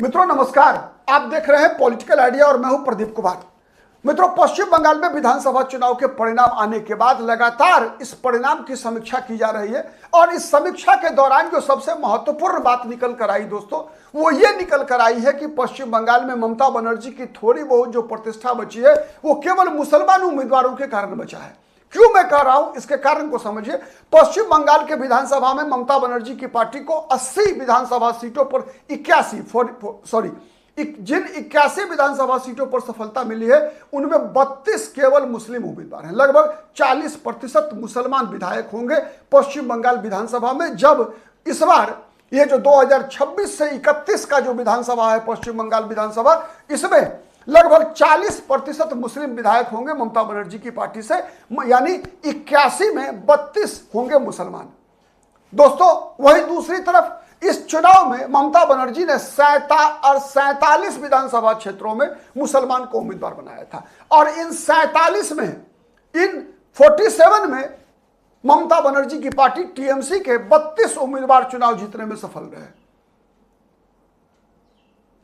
मित्रों नमस्कार, आप देख रहे हैं पॉलिटिकल आइडिया और मैं हूं प्रदीप कुमार। मित्रों, पश्चिम बंगाल में विधानसभा चुनाव के परिणाम आने के बाद लगातार इस परिणाम की समीक्षा की जा रही है और इस समीक्षा के दौरान जो सबसे महत्वपूर्ण बात निकल कर आई दोस्तों, वो ये निकल कर आई है कि पश्चिम बंगाल में ममता बनर्जी की थोड़ी बहुत जो प्रतिष्ठा बची है वो केवल मुसलमान उम्मीदवारों के कारण बचा है। क्यों मैं कह रहा हूं, इसके कारण को समझिए। पश्चिम बंगाल के विधानसभा में ममता बनर्जी की पार्टी को 80 विधानसभा सीटों पर जिन 81 विधानसभा सीटों पर सफलता मिली है उनमें 32 केवल मुस्लिम उम्मीदवार हैं। लगभग 40% मुसलमान विधायक होंगे पश्चिम बंगाल विधानसभा में, जब इस बार ये जो 2026 से 31 का जो विधानसभा है पश्चिम बंगाल विधानसभा, इसमें लगभग 40% मुस्लिम विधायक होंगे ममता बनर्जी की पार्टी से, यानी 81 में 32 होंगे मुसलमान। दोस्तों, वही दूसरी तरफ इस चुनाव में ममता बनर्जी ने 47 विधानसभा क्षेत्रों में मुसलमान को उम्मीदवार बनाया था और इन 47 में, इन 47 में ममता बनर्जी की पार्टी टीएमसी के 32 उम्मीदवार चुनाव जीतने में सफल रहे।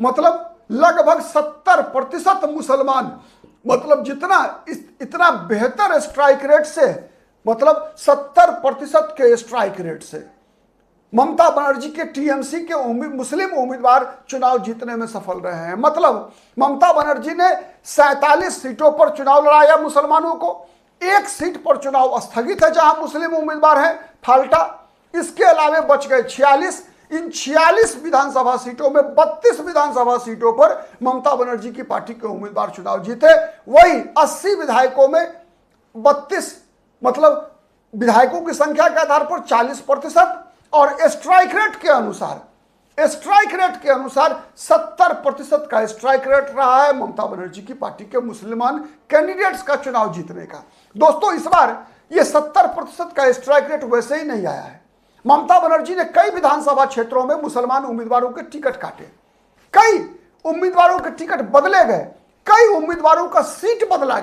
मतलब लगभग 70% मुसलमान, मतलब इतना बेहतर स्ट्राइक रेट से, मतलब 70% के स्ट्राइक रेट से ममता बनर्जी के टीएमसी के मुस्लिम उम्मीदवार चुनाव जीतने में सफल रहे हैं। मतलब ममता बनर्जी ने 47 सीटों पर चुनाव लड़ाया मुसलमानों को, एक सीट पर चुनाव स्थगित है जहां मुस्लिम उम्मीदवार हैं फाल्टा, इसके अलावे बच गए 46। इन 46 विधानसभा सीटों में 32 विधानसभा सीटों पर ममता बनर्जी की पार्टी के उम्मीदवार चुनाव जीते। वही 80 विधायकों में 32, मतलब विधायकों की संख्या के आधार पर 40% और स्ट्राइक रेट के अनुसार 70% का स्ट्राइक रेट रहा है ममता बनर्जी की पार्टी के मुसलमान कैंडिडेट्स का चुनाव जीतने का। दोस्तों, इस बार ये 70% का स्ट्राइक रेट वैसे ही नहीं आया है। ममता बनर्जी ने कई विधानसभा क्षेत्रों में मुसलमान उम्मीदवारों के टिकट काटे, कई उम्मीदवारों के टिकट बदले गए, कई उम्मीदवारों का सीट बदला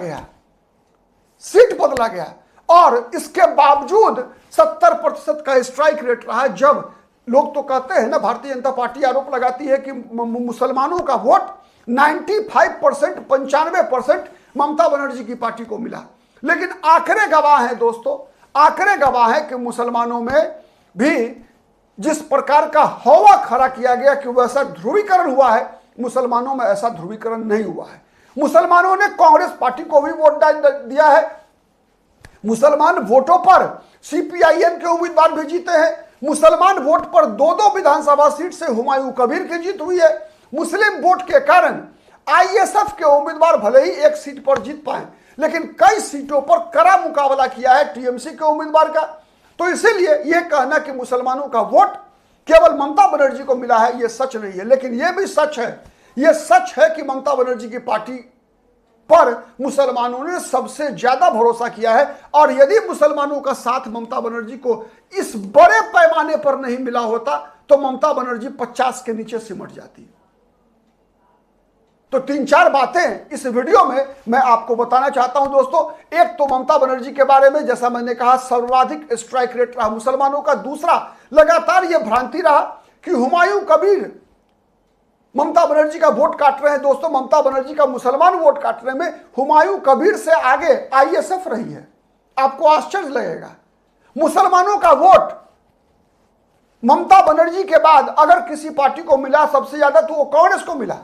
गया और इसके बावजूद 70% का स्ट्राइक रेट रहा। जब लोग तो कहते हैं ना, भारतीय जनता पार्टी आरोप लगाती है कि मुसलमानों का वोट 95% ममता बनर्जी की पार्टी को मिला, लेकिन आंकड़े गवाह हैं दोस्तों, आंकड़े गवाह हैं कि मुसलमानों में भी जिस प्रकार का हवा खड़ा किया गया कि वैसा ध्रुवीकरण हुआ है, मुसलमानों में ऐसा ध्रुवीकरण नहीं हुआ है। मुसलमानों ने कांग्रेस पार्टी को भी वोट दिया है, मुसलमान वोटों पर सीपीआईएम के उम्मीदवार भी जीते हैं, मुसलमान वोट पर 2-2 विधानसभा सीट से हुमायूं कबीर की जीत हुई है। मुस्लिम वोट के कारण आईएसएफ के उम्मीदवार भले ही एक सीट पर जीत पाए, लेकिन कई सीटों पर कड़ा मुकाबला किया है टीएमसी के उम्मीदवार का। तो इसीलिए यह कहना कि मुसलमानों का वोट केवल ममता बनर्जी को मिला है, यह सच नहीं है। लेकिन यह भी सच है, यह सच है कि ममता बनर्जी की पार्टी पर मुसलमानों ने सबसे ज्यादा भरोसा किया है और यदि मुसलमानों का साथ ममता बनर्जी को इस बड़े पैमाने पर नहीं मिला होता तो ममता बनर्जी 50 के नीचे सिमट जाती। तो 3-4 बातें इस वीडियो में मैं आपको बताना चाहता हूं दोस्तों। एक तो ममता बनर्जी के बारे में, जैसा मैंने कहा, सर्वाधिक स्ट्राइक रेट रहा मुसलमानों का। दूसरा, लगातार यह भ्रांति रहा कि हुमायूं कबीर ममता बनर्जी का वोट काट रहे हैं। दोस्तों, ममता बनर्जी का मुसलमान वोट काटने में हुमायूं कबीर से आगे आईएसएफ रही है। आपको आश्चर्य लगेगा, मुसलमानों का वोट ममता बनर्जी के बाद अगर किसी पार्टी को मिला सबसे ज्यादा तो वो कांग्रेस को मिला।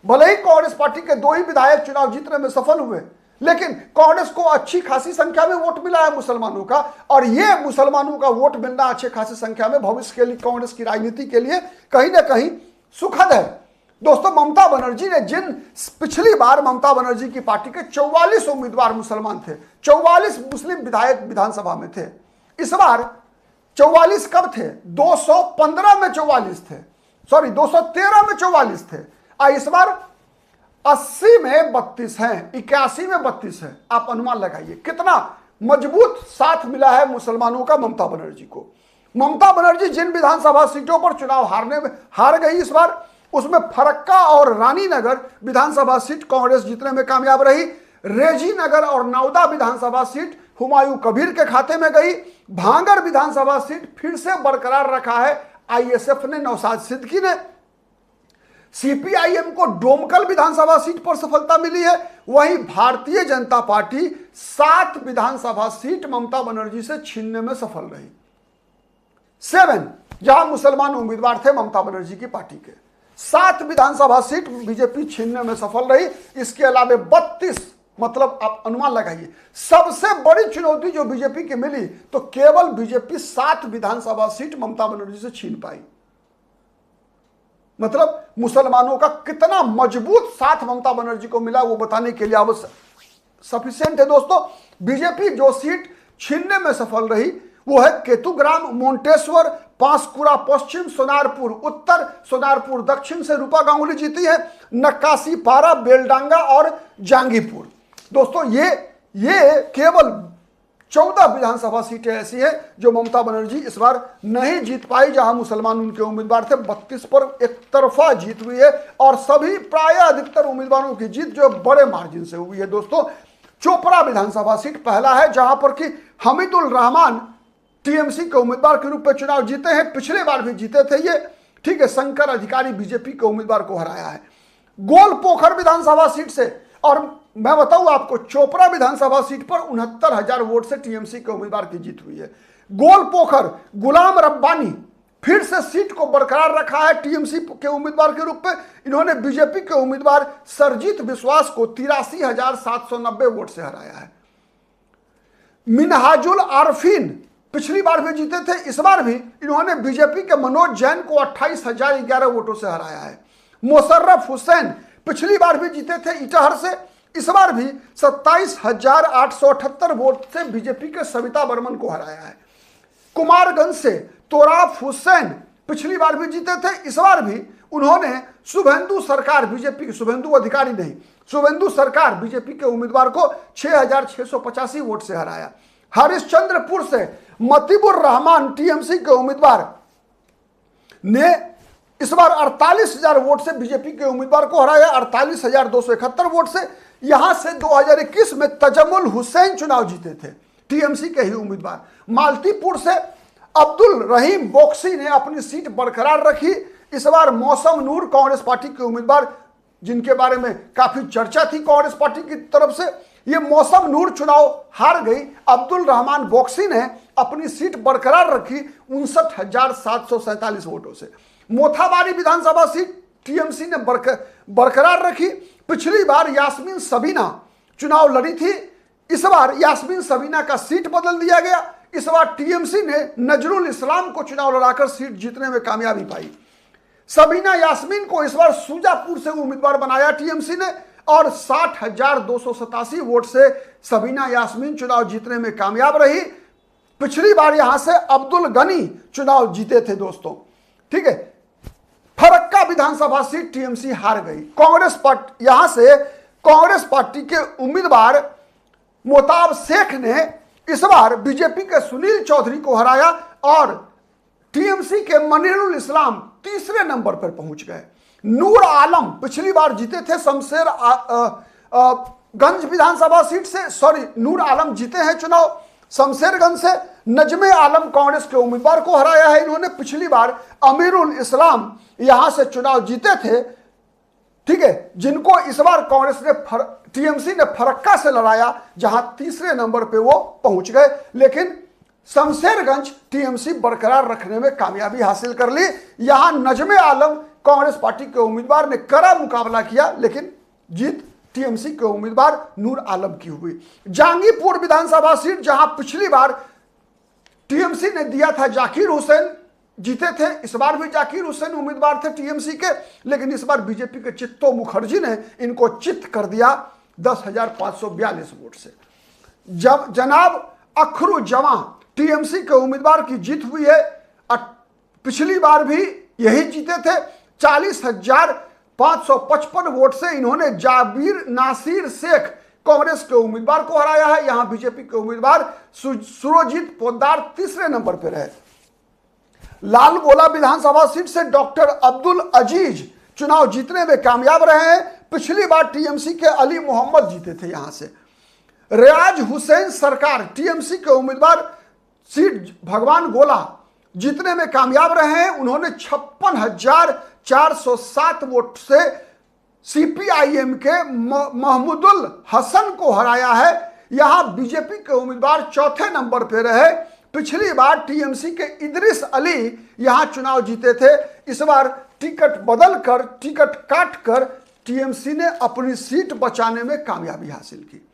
भले ही कांग्रेस पार्टी के 2 ही विधायक चुनाव जीतने में सफल हुए, लेकिन कांग्रेस को अच्छी खासी संख्या में वोट मिला है मुसलमानों का, और यह मुसलमानों का वोट मिलना अच्छे खासी संख्या में भविष्य के लिए कांग्रेस की राजनीति के लिए कहीं ना कहीं सुखद है। दोस्तों, ममता बनर्जी ने पिछली बार ममता बनर्जी की पार्टी के 44 उम्मीदवार मुसलमान थे, 44 मुस्लिम विधायक विधानसभा में थे। इस बार 44 कब थे? 215 में 44 थे, 213 में 44 थे। इस बार 80 में 32 हैं, 81 में 32 है। आप अनुमान लगाइए कितना मजबूत साथ मिला है मुसलमानों का ममता बनर्जी को। ममता बनर्जी जिन विधानसभा सीटों पर चुनाव हार गई इस बार, उसमें फरक्का और रानीनगर विधानसभा सीट कांग्रेस जीतने में कामयाब रही। रेजीनगर और नौदा विधानसभा सीट हुमायूं कबीर के खाते में गई। भांगर विधानसभा सीट फिर से बरकरार रखा है आईएसएफ ने, नौशाद सिद्दीकी ने। सीपीआईएम को डोमकल विधानसभा सीट पर सफलता मिली है, वहीं भारतीय जनता पार्टी 7 विधानसभा सीट ममता बनर्जी से छीनने में सफल रही। 7 जहां मुसलमान उम्मीदवार थे ममता बनर्जी की पार्टी के, 7 विधानसभा सीट बीजेपी छीनने में सफल रही। इसके अलावा 32, मतलब आप अनुमान लगाइए, सबसे बड़ी चुनौती जो बीजेपी की मिली तो केवल बीजेपी 7 विधानसभा सीट ममता बनर्जी से छीन पाई। मतलब मुसलमानों का कितना मजबूत साथ ममता बनर्जी को मिला वो बताने के लिए आवश्यक सफिशिएंट है दोस्तों। बीजेपी जो सीट छीनने में सफल रही वो है केतुग्राम, मोंटेश्वर, पांसकुरा पश्चिम, सोनारपुर उत्तर, सोनारपुर दक्षिण से रूपा गांगुली जीती है, नक्काशी पारा, बेलडांगा और जांगीपुर। दोस्तों ये केवल 14 विधानसभा सीटें ऐसी हैं जो ममता बनर्जी इस बार नहीं जीत पाई, जहां मुसलमान उनके उम्मीदवार थे। 32 पर एक तरफा जीत हुई है और सभी प्राय अधिकतर उम्मीदवारों की जीत जो बड़े मार्जिन से हुई है। दोस्तों चोपड़ा विधानसभा सीट पहला है जहां पर कि हमीदुल रहमान टीएमसी के उम्मीदवार के रूप में चुनाव जीते हैं, पिछले बार भी जीते थे ये, ठीक है। शंकर अधिकारी बीजेपी के उम्मीदवार को हराया है। गोलपोखर विधानसभा सीट से, और मैं बताऊं आपको, चोपड़ा विधानसभा सीट पर 69,000 वोट से टीएमसी के उम्मीदवार की जीत हुई है। गोलपोखर गुलाम रब्बानी फिर से सीट को बरकरार रखा है टीएमसी के उम्मीदवार के रूप में। इन्होंने बीजेपी के उम्मीदवार सरजीत विश्वास को 83,790 वोट से हराया है। मिनहाजुल आरफीन पिछली बार भी जीते थे, इस बार भी इन्होंने बीजेपी के मनोज जैन को 28,011 वोटों से हराया है। मोशर्रफ हुसैन पिछली बार भी जीते थे इटहर से, इस बार भी 27,878 वोट से बीजेपी के सविता बर्मन को हराया है। कुमारगंज से तोराफ हुसैन पिछली बार भी जीते थे, इस बार भी उन्होंने शुभेंदु सरकार, बीजेपी की शुभेंदु अधिकारी नहीं, शुभेंदु सरकार बीजेपी के उम्मीदवार को 6,685 वोट से हराया। हरिश्चंद्रपुर से मतीबुर रहमान टीएमसी के उम्मीदवार ने इस बार 48,000 वोट से बीजेपी के उम्मीदवार को हराया, 48,271 वोट से। यहां से 2021 में तजमुल हुसैन चुनाव जीते थे, टीएमसी के ही उम्मीदवार। मालतीपुर से अब्दुल रहीम बोक्सी ने अपनी सीट बरकरार रखी। इस बार मौसम नूर कांग्रेस पार्टी के उम्मीदवार, जिनके बारे में काफी चर्चा थी कांग्रेस पार्टी की तरफ से, ये मौसम नूर चुनाव हार गई। अब्दुल रहमान बोक्सी ने अपनी सीट बरकरार रखी 59,747 वोटों से। मोथाबारी विधानसभा सीट टीएमसी ने बरकरार रखी। पिछली बार यास्मीन सबीना चुनाव लड़ी थी, इस बार यास्मीन सबीना का सीट बदल दिया गया। इस बार टीएमसी ने नजरुल इस्लाम को चुनाव लड़ाकर सीट जीतने में कामयाबी पाई। सबीना यास्मीन को इस बार सुजापुर से उम्मीदवार बनाया टीएमसी ने और 60,287 वोट से सबीना यास्मीन चुनाव जीतने में कामयाब रही। पिछली बार यहां से अब्दुल गनी चुनाव जीते थे दोस्तों, ठीक है। फरक्का विधानसभा सीट टीएमसी हार गई। कांग्रेस पार्टी, यहां से कांग्रेस पार्टी के उम्मीदवार मोताब शेख ने इस बार बीजेपी के सुनील चौधरी को हराया और टीएमसी के मनीरुल इस्लाम तीसरे नंबर पर पहुंच गए। नूर आलम पिछली बार जीते थे शमशेर गंज विधानसभा सीट से, सॉरी नूर आलम जीते हैं चुनाव शमशेरगंज से। नजमे आलम कांग्रेस के उम्मीदवार को हराया है। इन्होंने पिछली बार अमीरुल इस्लाम यहां से चुनाव जीते थे, ठीक है, जिनको इस बार कांग्रेस ने टीएमसी ने फरक्का से लड़ाया, जहां तीसरे नंबर पे वो पहुंच गए। लेकिन शमशेरगंज टीएमसी बरकरार रखने में कामयाबी हासिल कर ली। यहां नजमे आलम कांग्रेस पार्टी के उम्मीदवार ने कड़ा मुकाबला किया, लेकिन जीत टीएमसी के उम्मीदवार नूर आलम की हुई। जांगीपुर विधानसभा सीट, जहां पिछली बार टीएमसी ने दिया था जाकिर हुसैन, जीते थे, इस बार भी जाकिर हुसैन उम्मीदवार थे टीएमसी के, लेकिन इस बार बीजेपी के चित्तो मुखर्जी ने इनको चित कर दिया 10,542 वोट से। जब जनाब अखरू जवां टीएमसी के उम्मीदवार की जीत हुई है। पिछली बार भी यही जीते थे, 40,555 वोट से इन्होंने जाबिर नासिर शेख कांग्रेस के उम्मीदवार को हराया है। यहां बीजेपी के उम्मीदवार सुरजीत पोद्दार तीसरे नंबर पर है। लाल गोला विधानसभा सीट से डॉक्टर अब्दुल अजीज चुनाव जीतने में कामयाब रहे हैं। पिछली बार टीएमसी के अली मोहम्मद जीते थे यहां से। रियाज हुसैन सरकार टीएमसी के उम्मीदवार सीट भगवान गोला जीतने में कामयाब रहे हैं। उन्होंने 407 वोट से सीपीआईएम के महमूदुल हसन को हराया है। यहां बीजेपी के उम्मीदवार चौथे नंबर पर रहे। पिछली बार टीएमसी के इदरिस अली यहां चुनाव जीते थे। इस बार टिकट बदलकर, टिकट काटकर टीएमसी ने अपनी सीट बचाने में कामयाबी हासिल की।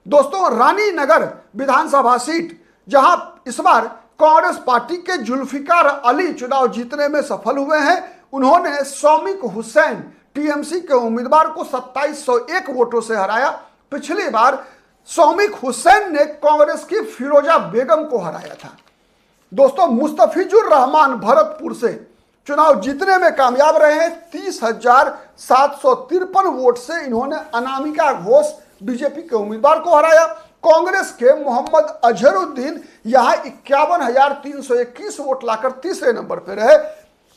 दोस्तों, रानीनगर विधानसभा सीट, जहां इस बार कांग्रेस पार्टी के जुल्फिकार अली चुनाव जीतने में सफल हुए हैं। उन्होंने शौमिक हुसैन टीएमसी के उम्मीदवार को 2701 वोटों से हराया। पिछली बार शौमिक हुसैन ने कांग्रेस की फिरोजा बेगम को हराया था। दोस्तों, मुस्तफिजुर रहमान भरतपुर से चुनाव जीतने में कामयाब रहे हैं। 30,753 वोट से इन्होंने अनामिका घोष बीजेपी के उम्मीदवार को हराया। कांग्रेस के मोहम्मद अजहरुद्दीन यहां 51,321 वोट लाकर तीसरे नंबर पर रहे।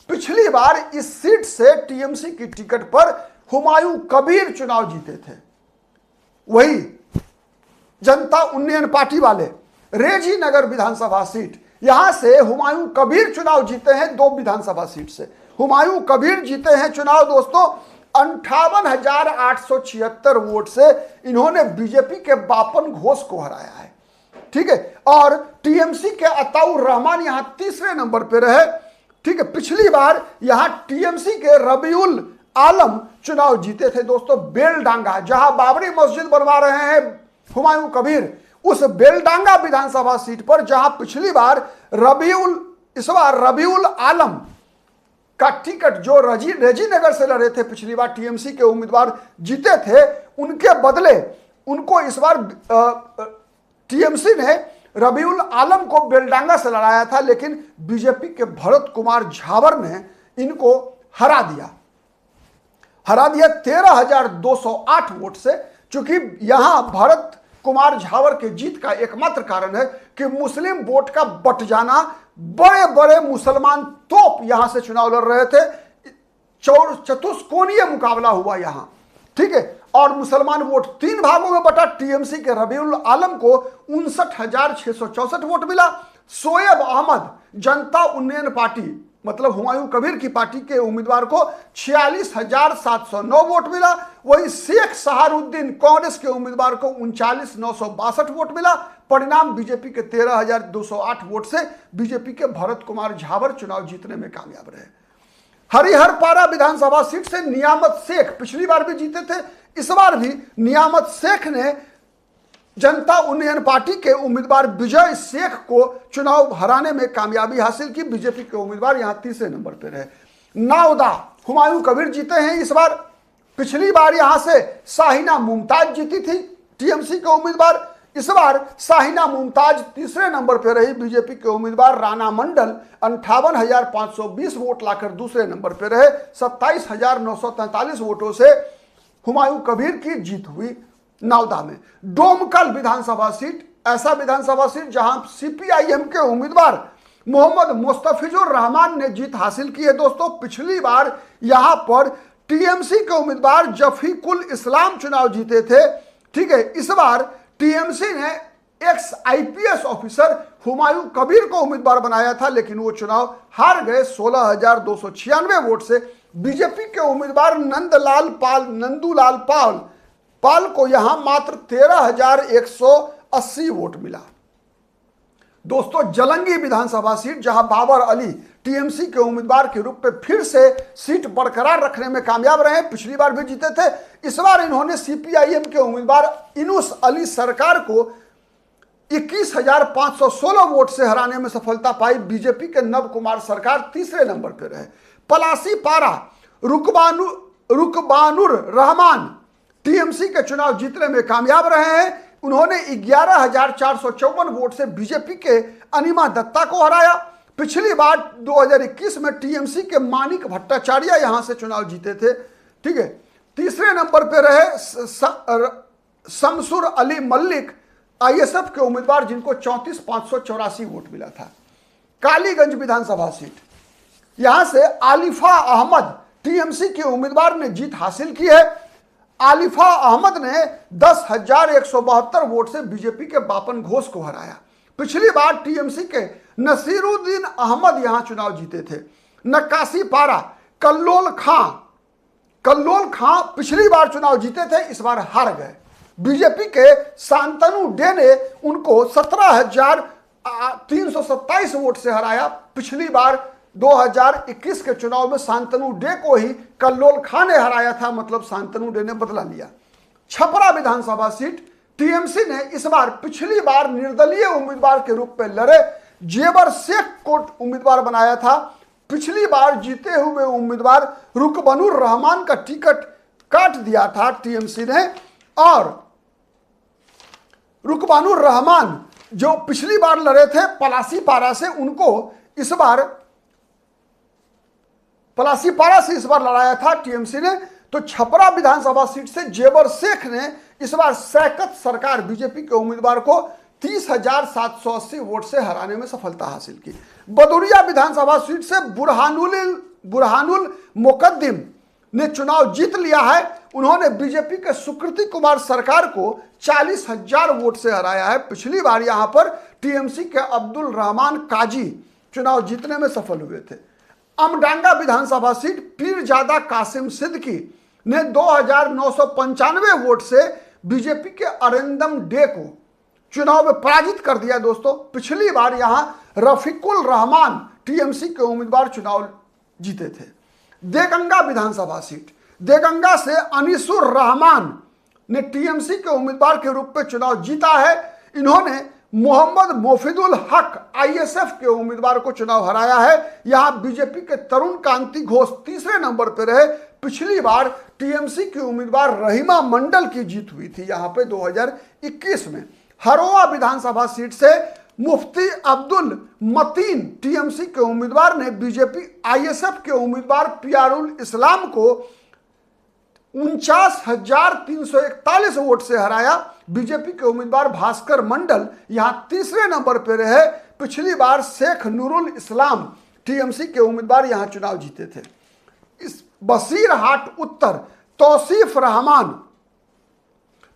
पिछली बार इस सीट से टीएमसी की टिकट पर हुमायूं कबीर चुनाव जीते थे। वही जनता उन्नयन पार्टी वाले रेजी नगर विधानसभा सीट, यहां से हुमायूं कबीर चुनाव जीते हैं। 2 विधानसभा सीट से हुमायूं कबीर जीते हैं चुनाव। दोस्तों, 58,876 वोट से इन्होंने बीजेपी के बापन घोष को हराया है। ठीक है, और टीएमसी के अताउर रहमान यहां तीसरे नंबर पर रहे। ठीक है, पिछली बार यहां टीएमसी के रबीउल आलम चुनाव जीते थे। दोस्तों, बेलडांगा, जहां बाबरी मस्जिद बनवा रहे हैं हुमायूं कबीर, उस बेलडांगा विधानसभा सीट पर, जहां पिछली बार इस बार रबीउल आलम का टिकट जो रेजी नगर से लड़े थे, पिछली बार टीएमसी के उम्मीदवार जीते थे, उनके बदले उनको इस बार टीएमसी ने रबीउल आलम को बेलडांगा से लड़ाया था, लेकिन बीजेपी के भरत कुमार झावर ने इनको हरा दिया 13,208 वोट से। चूंकि यहां भरत कुमार झावर के जीत का एकमात्र कारण है कि मुस्लिम वोट का बट जाना, बड़े बड़े मुसलमान तोप यहां से चुनाव लड़ रहे थे। चतुष्कोणीय मुकाबला हुआ यहां। ठीक है, और मुसलमान वोट 3 भागों में बटा। टीएमसी के रबीउल आलम को 59,664 वोट मिला। शोएब अहमद जनता उन्नयन पार्टी, मतलब हुमायूं कबीर की पार्टी के उम्मीदवार को 46,709 वोट मिला। वही शेख सहारुद्दीन कांग्रेस के उम्मीदवार को 39,962 वोट मिला। परिणाम बीजेपी के 13,208 वोट से बीजेपी के भरत कुमार झावर चुनाव जीतने में कामयाब रहे। हरिहरपारा विधानसभा सीट से नियामत शेख पिछली बार भी जीते थे। इस बार भी नियामत शेख ने जनता उन्नयन पार्टी के उम्मीदवार विजय शेख को चुनाव हराने में कामयाबी हासिल की। बीजेपी के उम्मीदवार यहां तीसरे नंबर पर रहे। नावदा हुमायूं कबीर जीते हैं इस बार। पिछली बार यहां से शाहीना मुमताज जीती थी टीएमसी के उम्मीदवार। इस बार शाहीना मुमताज तीसरे नंबर पर रही। बीजेपी के उम्मीदवार राणा मंडल 58,520 वोट लाकर दूसरे नंबर पर रहे। 27,943 वोटों से हुमायूं कबीर की जीत हुई। नावदा में डोमकल विधानसभा सीट, ऐसा विधानसभा सीट जहां सीपीआईएम के उम्मीदवार मोहम्मद मुस्तफिजुर रहमान ने जीत हासिल की है। दोस्तों, पिछली बार यहां पर टीएमसी के उम्मीदवार जफीकुल इस्लाम चुनाव जीते थे। ठीक है, इस बार टीएमसी ने x IPS officer Humayun Kabir को उम्मीदवार बनाया था, लेकिन वो चुनाव हार गए 16,296 वोट से। बीजेपी के उम्मीदवार नंदूलाल पाल को यहां मात्र 13,180 वोट मिला। दोस्तों, जलंगी विधानसभा सीट, जहां बाबर अली टीएमसी के उम्मीदवार के रूप में फिर से सीट बरकरार रखने में कामयाब रहे। पिछली बार भी जीते थे। इस बार इन्होंने सीपीआईएम के उम्मीदवार इनुस अली सरकार को 21,516 वोट से हराने में सफलता पाई। बीजेपी के नव कुमार सरकार तीसरे नंबर पर रहे। पलासी पारा रुकबानुर रहमान टीएमसी के चुनाव जीतने में कामयाब रहे हैं। उन्होंने 11,454 वोट से बीजेपी के अनिमा दत्ता को हराया। पिछली बार 2021 में टीएमसी के मानिक भट्टाचार्य यहां से चुनाव जीते थे। ठीक है, तीसरे नंबर पर रहे शमसुर अली मल्लिक आईएसएफ के उम्मीदवार, जिनको 34,584 वोट मिला था। कालीगंज विधानसभा सीट, यहां से आलिफा अहमद टीएमसी के उम्मीदवार ने जीत हासिल की है। आलिफा अहमद ने 10,172 वोट से बीजेपी के बापन घोष को हराया। पिछली बार टीएमसी के नसीरुद्दीन अहमद यहां चुनाव जीते थे। नक्काशी पारा कल्लोल खां पिछली बार चुनाव जीते थे, इस बार हार गए। बीजेपी के शांतनु डे ने उनको 17,327 वोट से हराया। पिछली बार 2021 के चुनाव में शांतनु डे को ही कल्लोल खां ने हराया था, मतलब शांतनु डे ने बदला लिया। छपरा विधानसभा सीट टीएमसी ने इस बार पिछली बार निर्दलीय उम्मीदवार के रूप में लड़े जेबर शेख को उम्मीदवार बनाया था। पिछली बार जीते हुए उम्मीदवार रुकबनुर रहमान का टिकट काट दिया था टीएमसी ने, और रुकबनुर रहमान जो पिछली बार लड़े थे पलासीपारा से, उनको इस बार पलासीपारा से इस बार लड़ाया था टीएमसी ने। तो छपरा विधानसभा सीट से जेबर शेख ने इस बार शैकत सरकार बीजेपी के उम्मीदवार को 30,780 वोट से हराने में सफलता हासिल की। बदुरिया विधानसभा सीट से बुरहानुल मुकद्दिम ने चुनाव जीत लिया है। उन्होंने बीजेपी के सुकृति कुमार सरकार को 40,000 वोट से हराया है। पिछली बार यहां पर टीएमसी के अब्दुल रहमान काजी चुनाव जीतने में सफल हुए थे। अमडांगा विधानसभा सीट पीरजादा कासिम सिद्दीकी ने 2,995 वोट से बीजेपी के अरिंदम डे को चुनाव में पराजित कर दिया। दोस्तों, पिछली बार यहां रफीकुल रहमान टीएमसी के उम्मीदवार चुनाव जीते थे। देगंगा विधानसभा सीट, देगंगा से अनीसुर रहमान ने टीएमसी के उम्मीदवार के रूप में चुनाव जीता है। इन्होंने मोहम्मद मोफिदुल हक आईएसएफ के उम्मीदवार को चुनाव हराया है। यहां बीजेपी के तरुण कांति घोष तीसरे नंबर पर रहे। पिछली बार टीएमसी की उम्मीदवार रहीमा मंडल की जीत हुई थी यहां पे 2021 में। हरोआ विधानसभा सीट से मुफ्ती अब्दुल मतीन टीएमसी के उम्मीदवार ने बीजेपी आईएसएफ के उम्मीदवार पियारुल इस्लाम को 49,341 वोट से हराया। बीजेपी के उम्मीदवार भास्कर मंडल यहां तीसरे नंबर पर रहे। पिछली बार शेख नूरुल इस्लाम टीएमसी के उम्मीदवार यहां चुनाव जीते थे। इस बसीरहाट उत्तर तौसीफ रहमान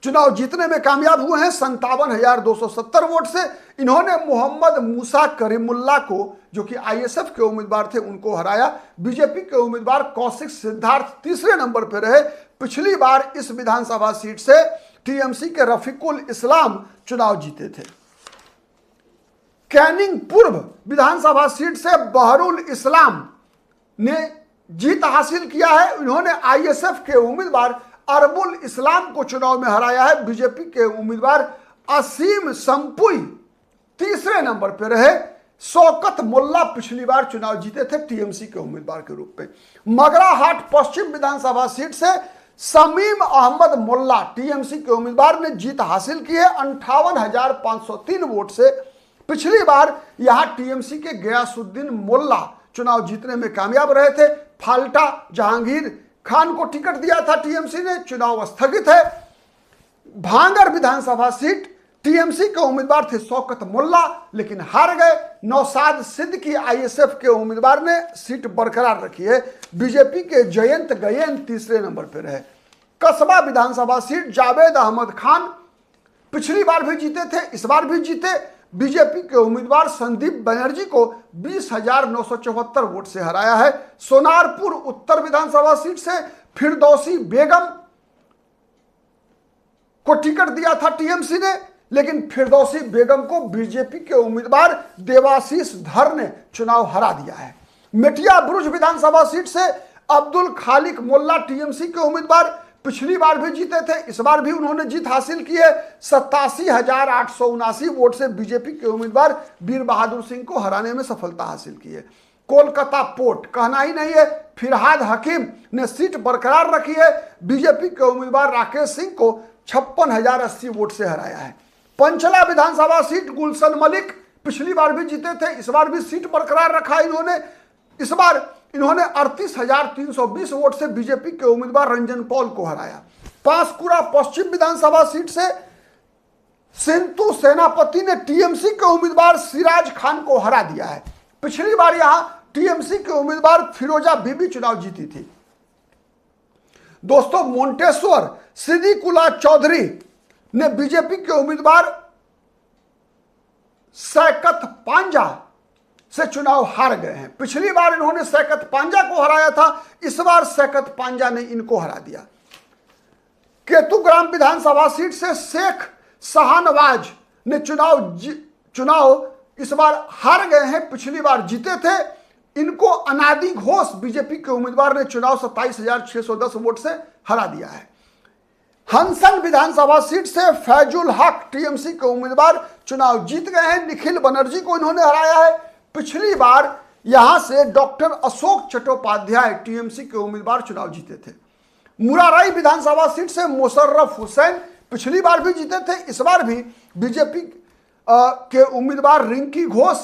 चुनाव जीतने में कामयाब हुए हैं 57,270 वोट से। इन्होंने मोहम्मद मूसा करीमुल्ला को, जो कि आईएसएफ के उम्मीदवार थे, उनको हराया। बीजेपी के उम्मीदवार कौशिक सिद्धार्थ तीसरे नंबर पर रहे। पिछली बार इस विधानसभा सीट से टीएमसी के रफीकुल इस्लाम चुनाव जीते थे। कैनिंग पूर्व विधानसभा सीट से बहरुल इस्लाम ने जीत हासिल किया है। इन्होंने आईएसएफ के उम्मीदवार अरबुल इस्लाम को चुनाव में हराया है। बीजेपी के उम्मीदवार असीम संपुई तीसरे नंबर पर रहे। शौकत मोल्ला पिछली बार चुनाव जीते थे टीएमसी के उम्मीदवार के रूप में। मगराहाट पश्चिम विधानसभा सीट से समीम अहमद मोल्ला टीएमसी के उम्मीदवार ने जीत हासिल की है 58,503 वोट से। पिछली बार यहां टीएमसी के गयासुद्दीन मोल्ला चुनाव जीतने में कामयाब रहे थे। फाल्टा जहांगीर खान को टिकट दिया था टीएमसी ने, चुनाव स्थगित है। भांगर विधानसभा सीट टीएमसी के उम्मीदवार थे शौकत मोल्ला, लेकिन हार गए। नौशाद सिद्दीकी आईएसएफ के उम्मीदवार ने सीट बरकरार रखी है। बीजेपी के जयंत गयेन तीसरे नंबर पर रहे। कसबा विधानसभा सीट जावेद अहमद खान पिछली बार भी जीते थे, इस बार भी जीते। बीजेपी के उम्मीदवार संदीप बनर्जी को 20,974 वोट से हराया है। सोनारपुर उत्तर विधानसभा सीट से फिरदौसी बेगम को टिकट दिया था टीएमसी ने, लेकिन फिरदौसी बेगम को बीजेपी के उम्मीदवार देवाशीष धर ने चुनाव हरा दिया है। मेटिया बुरुज विधानसभा सीट से अब्दुल खालिक मोल्ला टीएमसी के उम्मीदवार पिछली बार भी जीते थे, इस बार भी उन्होंने जीत हासिल की है। 87,879 वोट से बीजेपी के उम्मीदवार वीर बहादुर सिंह को हराने में सफलता हासिल की है। कोलकाता पोर्ट कहना ही नहीं है, फिरहाद हकीम ने सीट बरकरार रखी है। बीजेपी के उम्मीदवार राकेश सिंह को 56,080 वोट से हराया है। पंचला विधानसभा सीट गुलशन मलिक पिछली बार भी जीते थे, इस बार भी सीट बरकरार रखा इन्होंने। इस बार इन्होंने 38,320 वोट से बीजेपी के उम्मीदवार रंजन पॉल को हराया। पांसकुरा पश्चिम विधानसभा सीट से सिंतु सेनापति ने टीएमसी के उम्मीदवार सिराज खान को हरा दिया है। पिछली बार यहां टीएमसी के उम्मीदवार फिरोजा बीबी चुनाव जीती थी। दोस्तों, मोंटेश्वर सिद्दीकुल्ला चौधरी ने बीजेपी के उम्मीदवार शैकत पांजा से चुनाव हार गए हैं। पिछली बार इन्होंने शौकत पांजा को हराया था, इस बार शौकत पांजा ने इनको हरा दिया। केतुग्राम विधानसभा सीट से शेख शाहनवाज ने चुनाव इस बार हार गए हैं, पिछली बार जीते थे। इनको अनादि घोष बीजेपी के उम्मीदवार ने चुनाव 27,610 वोट से हरा दिया है। हंसन विधानसभा सीट से फैजुल हक टीएमसी के उम्मीदवार चुनाव जीत गए हैं, निखिल बनर्जी को इन्होंने हराया है। पिछली बार यहां से डॉक्टर अशोक चट्टोपाध्याय टीएमसी के उम्मीदवार चुनाव जीते थे। मुराराई विधानसभा सीट से मुशर्रफ हुसैन पिछली बार भी जीते थे, इस बार भी बीजेपी के उम्मीदवार रिंकी घोष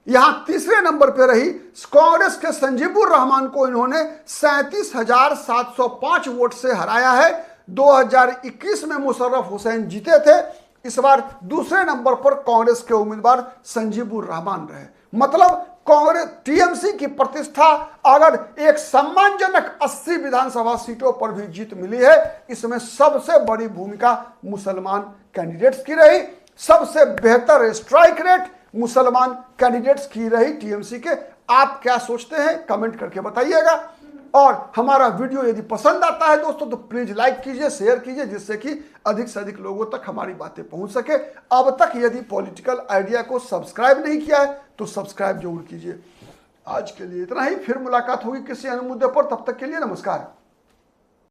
यहां तीसरे नंबर पर रही। कांग्रेस के संजीबुर रहमान को इन्होंने 37,705 वोट से हराया है। 2021 में मुशर्रफ हुसैन जीते थे, इस बार दूसरे नंबर पर कांग्रेस के उम्मीदवार संजीबुर रहमान रहे। मतलब कांग्रेस टीएमसी की प्रतिष्ठा अगर एक सम्मानजनक 80 विधानसभा सीटों पर भी जीत मिली है, इसमें सबसे बड़ी भूमिका मुसलमान कैंडिडेट्स की रही। सबसे बेहतर स्ट्राइक रेट मुसलमान कैंडिडेट्स की रही टीएमसी के। आप क्या सोचते हैं कमेंट करके बताइएगा। और हमारा वीडियो यदि पसंद आता है दोस्तों तो प्लीज लाइक कीजिए, शेयर कीजिए, जिससे कि अधिक से अधिक लोगों तक हमारी बातें पहुंच सके। अब तक यदि पॉलिटिकल आइडिया को सब्सक्राइब नहीं किया है तो सब्सक्राइब जरूर कीजिए। आज के लिए इतना ही, फिर मुलाकात होगी किसी अन्य मुद्दे पर, तब तक के लिए नमस्कार।